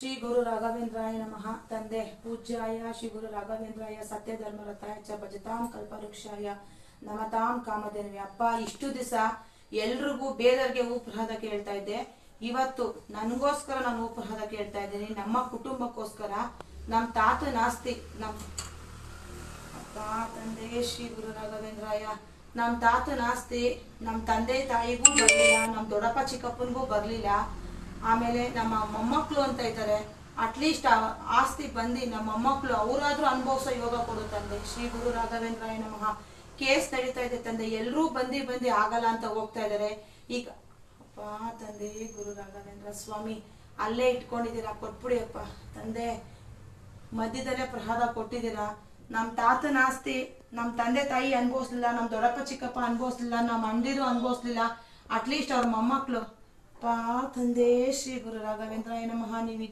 ಶ್ರೀ ಗುರು ರಾಘವೇಂದ್ರಾಯ ನಮಃ. ತಂದೆ ಪೂಜ್ಯಾಯ ಶ್ರೀ ಗುರು ರಾಘವೇಂದ್ರಾಯ ಸತ್ಯ ಧರ್ಮರತಾಯ ಚ ಭಜತಾಂ ಕಲ್ಪವೃಕ್ಷಾಯ ನಮತಾಂ ಕಾಮಧೇನವೇ. ಅಪ್ಪ, ಇಷ್ಟು ದಿವಸ ಎಲ್ರಿಗೂ ಬೇರೆಯವ್ರಿಗೆ ಉಪಹಾರ ಕೇಳ್ತಾ ಇದ್ದೆ. ಇವತ್ತು ನನಗೋಸ್ಕರ ನಾನು ಉಪಹಾರ ಕೇಳ್ತಾ ಇದ್ದೀನಿ. ನಮ್ಮ ಕುಟುಂಬಕ್ಕೋಸ್ಕರ, ನಮ್ಮ ತಾತನ ಆಸ್ತಿ, ಅಪ್ಪ ತಂದೆ ಶ್ರೀ ಗುರು ರಾಘವೇಂದ್ರಾಯ, ನಮ್ಮ ತಾತನ ಆಸ್ತಿ ನಮ್ಮ ತಂದೆ ತಾಯಿಗೂ ಬರ್ಲಿಲ್ಲ, ನಮ್ಮ ದೊಡ್ಡಪ್ಪ ಚಿಕ್ಕಪ್ಪನಿಗೂ ಬರ್ಲಿಲ್ಲ. ಆಮೇಲೆ ನಮ್ಮ ಮೊಮ್ಮಕ್ಕಳು ಅಂತ ಇದ್ದಾರೆ, ಅಟ್ಲೀಸ್ಟ್ ಆಸ್ತಿ ಬಂದು ನಮ್ಮ ಮೊಮ್ಮಕ್ಕಳು ಅವರಾದ್ರೂ ಅನುಭವಿಸೋ ಯೋಗ ಕೊಡು ತಂದೆ. ಶ್ರೀ ಗುರು ರಾಘವೇಂದ್ರಾಯ ನಮಃ. ಕೇಸ್ ನಡೀತಾ ಇದೆ ತಂದೆ, ಎಲ್ಲರೂ ಬಂದು ಆಗಲ್ಲ ಅಂತ ಹೋಗ್ತಾ ಇದ್ದಾರೆ. ಈಗ ಅಪ್ಪ ತಂದೆ ಗುರು ರಾಘವೇಂದ್ರ ಸ್ವಾಮಿ, ಅಲ್ಲೇ ಇಟ್ಕೊಂಡಿದ್ದೀರಾ, ಕೊಟ್ಬಿಡಿ ಅಪ್ಪ ತಂದೆ. ಮಧ್ಯದಲ್ಲೇ ಪ್ರಸಾದ ಕೊಟ್ಟಿದ್ದೀರಾ. ನಮ್ಮ ತಾತನ ಆಸ್ತಿ ನಮ್ಮ ತಂದೆ ತಾಯಿ ಅನುಭವಿಸ್ಲಿಲ್ಲ, ನಮ್ಮ ದೊಡ್ಡಪ್ಪ ಚಿಕ್ಕಪ್ಪ ಅನುಭವಿಸ್ಲಿಲ್ಲ, ನಮ್ಮ ಅಂದಿರು ಅನುಭವಿಸ್ಲಿಲ್ಲ. ಅಟ್ಲೀಸ್ಟ್ ಅವ್ರ ಮೊಮ್ಮಕ್ಕಳು. ಪಾ ತಂದೆ ಶ್ರೀ ಗುರು ರಾಘವೇಂದ್ರಾಯ ನಮಃ. ನೀವು